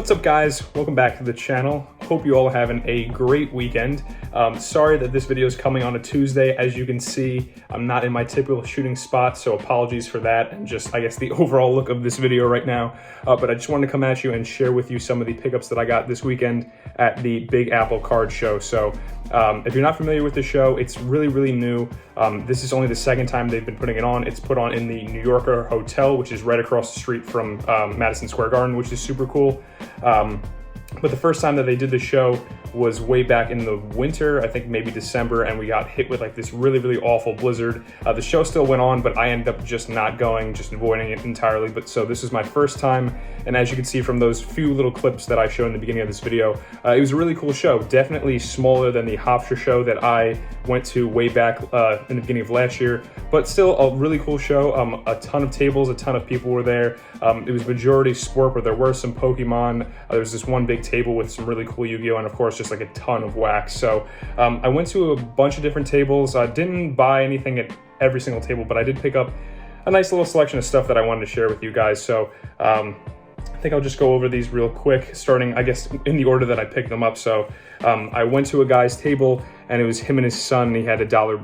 What's up, guys? Welcome back to the channel. Hope you all are having a great weekend. Sorry that this video is coming on a Tuesday. As you can see, I'm not in my typical shooting spot, so apologies for that and just, I guess, the overall look of this video right now. But I just wanted to come at you and share with you some of the pickups that I got this weekend at the Big Apple Card Show. So if you're not familiar with the show, it's really new. This is only the second time they've been putting it on. It's put on in the New Yorker Hotel, which is right across the street from Madison Square Garden, which is super cool. But the first time that they did the show was way back in the winter, I think maybe December, and we got hit with like this really awful blizzard. The show still went on, but I ended up just not going, just avoiding it entirely. But so this is my first time, and as you can see from those few little clips that I showed in the beginning of this video, it was a really cool show. Definitely smaller than the HOFers show that I went to way back in the beginning of last year, but still a really cool show. A ton of tables, a ton of people were there. It was majority sport, but there were some Pokemon. There was this one big table with some really cool Yu-Gi-Oh! And of course, just like a ton of wax. So I went to a bunch of different tables. I didn't buy anything at every single table, but I did pick up a nice little selection of stuff that I wanted to share with you guys. So I think I'll just go over these real quick, starting, I guess, in the order that I picked them up. So I went to a guy's table, and it was him and his son. He had a dollar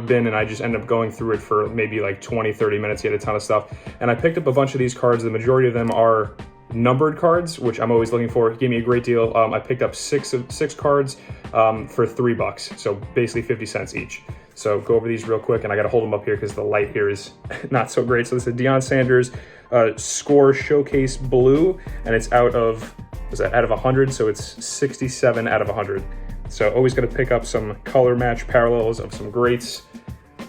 bin, and I just ended up going through it for maybe like 20-30 minutes. He had a ton of stuff, and I picked up a bunch of these cards. The majority of them are numbered cards, which I'm always looking for. He gave me a great deal. I picked up six cards for $3, so basically 50 cents each. So go over these real quick, and I gotta hold them up here because the light here is not so great. So this is Deion Sanders Score Showcase Blue, and it's out of 100, so it's 67 out of 100. So always got to pick up some color match parallels of some greats.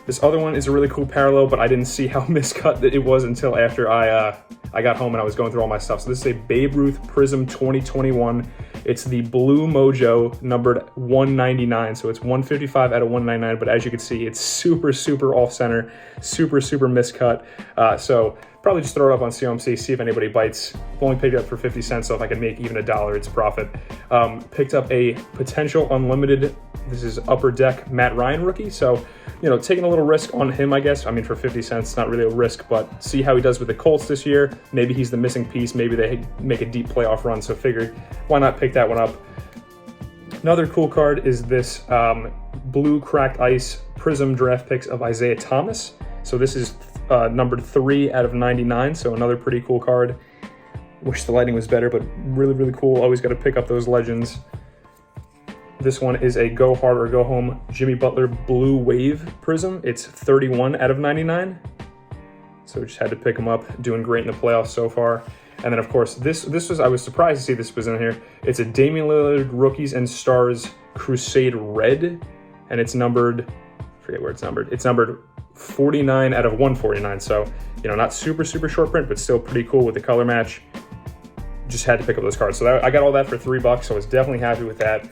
This other one is a really cool parallel, but I didn't see how miscut that it was until after I got home and I was going through all my stuff. So this is a Babe Ruth Prism 2021. It's the Blue Mojo numbered 199. So it's 155 out of 199, but as you can see, it's super off center, super miscut. So probably just throw it up on COMC, see if anybody bites. I've only picked it up for 50 cents, so if I can make even $1, it's profit. Picked up a potential unlimited, this is Upper Deck Matt Ryan rookie. So, you know, taking a little risk on him, I guess. I mean, for 50 cents, not really a risk, but see how he does with the Colts this year. Maybe he's the missing piece. Maybe they make a deep playoff run, so figure, why not pick that one up? Another cool card is this Blue Cracked Ice Prism draft picks of Isaiah Thomas. So this is numbered 3 out of 99, so another pretty cool card. Wish the lighting was better, but really cool. Always got to pick up those legends. This one is a Go Hard or Go Home Jimmy Butler Blue Wave Prism. It's 31 out of 99. So just had to pick them up. Doing great in the playoffs so far. And then of course, this was, I was surprised to see this was in here. It's a Damian Lillard Rookies and Stars Crusade Red, and it's numbered, I forget where it's numbered. It's numbered 49 out of 149. So, you know, not super short print, but still pretty cool with the color match. Just had to pick up those cards. So I got all that for $3, so I was definitely happy with that.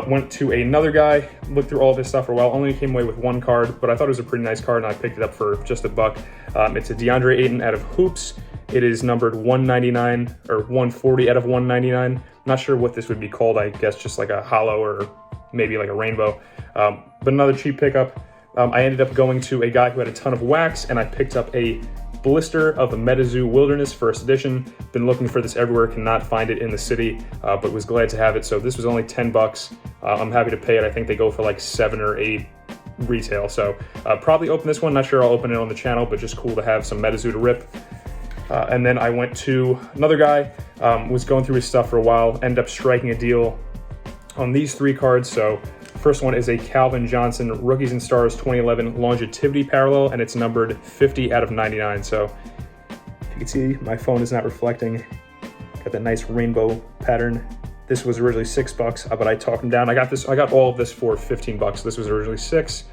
Went to another guy, looked through all of his stuff for a while, only came away with one card, but I thought it was a pretty nice card, and I picked it up for just $1. It's a DeAndre Ayton out of Hoops. It is numbered 199 or 140 out of 199. Not sure what this would be called. I guess just like a hollow or maybe like a rainbow. But another cheap pickup. I ended up going to a guy who had a ton of wax, and I picked up a blister of the MetaZoo Wilderness First Edition. Been looking for this everywhere, cannot find it in the city, but was glad to have it. So this was only $10. I'm happy to pay it. I think they go for like 7 or 8 retail. So probably open this one. Not sure I'll open it on the channel, but just cool to have some MetaZoo to rip. And then I went to another guy, was going through his stuff for a while, ended up striking a deal on these 3 cards. So first one is a Calvin Johnson Rookies and Stars 2011 Longevity Parallel, and it's numbered 50 out of 99. So if you can see, my phone is not reflecting. Got that nice rainbow pattern. This was originally $6, but I talked him down. I got all of this for $15. This was originally $6.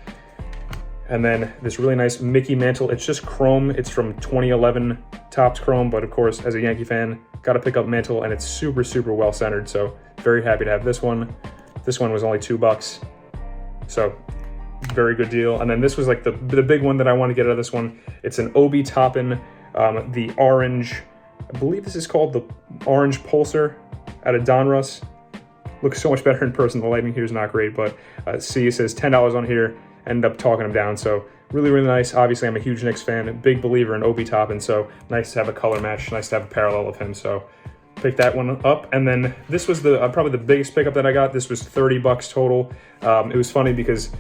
And then this really nice Mickey Mantle. It's just chrome. It's from 2011 Topps Chrome, but of course, as a Yankee fan, got to pick up Mantle, and it's super well centered. So very happy to have this one. This one was only $2, so very good deal. And then this was like the big one that I want to get out of this one. It's an Obi Toppin, the orange, I believe this is called the Orange Pulsar out of Donruss. Looks so much better in person. The lighting here is not great, but see, it says $10 on here. Ended up talking him down, so really nice. Obviously, I'm a huge Knicks fan, big believer in Obi Toppin, so nice to have a color match, nice to have a parallel of him. So picked that one up. And then this was the probably the biggest pickup that I got. This was $30 total. It was funny because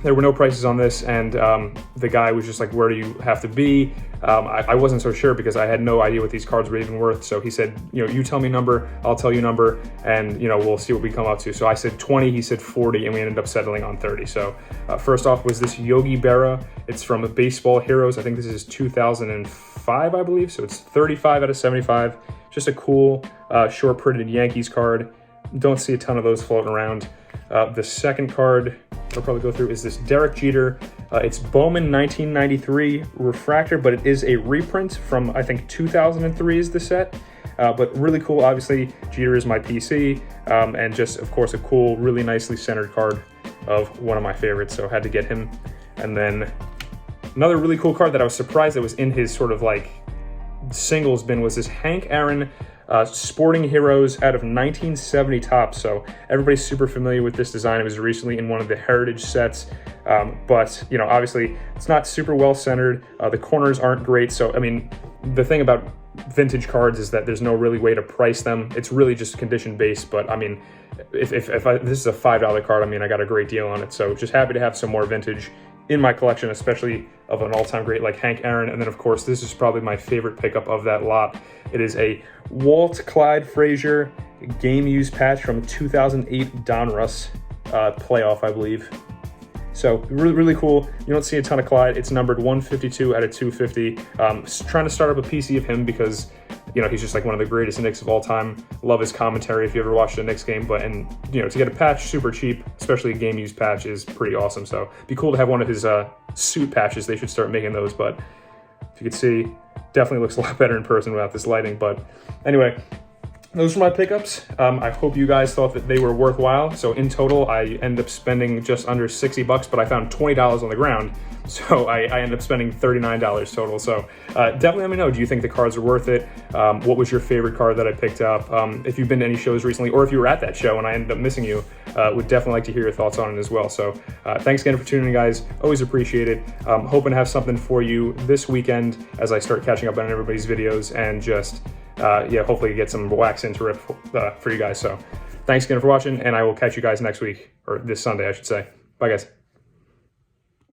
there were no prices on this, and the guy was just like, where do you have to be? I wasn't so sure because I had no idea what these cards were even worth. So he said, you know, you tell me number, I'll tell you number, and you know, we'll see what we come up to. So I said 20, he said 40, and we ended up settling on 30. So first off was this Yogi Berra. It's from Baseball Heroes. I think this is 2005, I believe. So it's 35 out of 75. Just a cool short printed Yankees card. Don't see a ton of those floating around. The second card I'll probably go through is this Derek Jeter. It's Bowman 1993 refractor, but it is a reprint from, I think, 2003 is the set. But really cool. Obviously, Jeter is my PC, and just, of course, a cool, really nicely centered card of one of my favorites, so I had to get him. And then another really cool card that I was surprised that was in his sort of like singles bin was this Hank Aaron Sporting Heroes out of 1970 Topps. So everybody's super familiar with this design. It was recently in one of the Heritage sets, but you know, obviously it's not super well centered. The corners aren't great. So I mean, the thing about vintage cards is that there's no really way to price them. It's really just condition based. But I mean, if this is a $5 card, I mean, I got a great deal on it. So just happy to have some more vintage in my collection, especially of an all-time great like Hank Aaron. And then of course, this is probably my favorite pickup of that lot. It is a Walt Clyde Frazier game used patch from 2008 Donruss playoff, I believe. So really, really cool. You don't see a ton of Clyde. It's numbered 152 out of 250. Trying to start up a PC of him because, you know, he's just like one of the greatest Knicks of all time. Love his commentary if you ever watched a Knicks game. And you know, to get a patch super cheap, especially a game used patch, is pretty awesome. So it'd be cool to have one of his suit patches. They should start making those. But if you could see, definitely looks a lot better in person without this lighting. But anyway, those were my pickups. I hope you guys thought that they were worthwhile. So in total, I ended up spending just under $60, but I found $20 on the ground. So I ended up spending $39 total. So definitely let me know, do you think the cards are worth it? What was your favorite card that I picked up? If you've been to any shows recently, or if you were at that show and I ended up missing you, would definitely like to hear your thoughts on it as well. So thanks again for tuning in, guys. Always appreciate it. Hoping to have something for you this weekend as I start catching up on everybody's videos and just yeah, hopefully get some wax into it for you guys. So thanks again for watching, and I will catch you guys next week, or this Sunday, I should say. Bye, guys.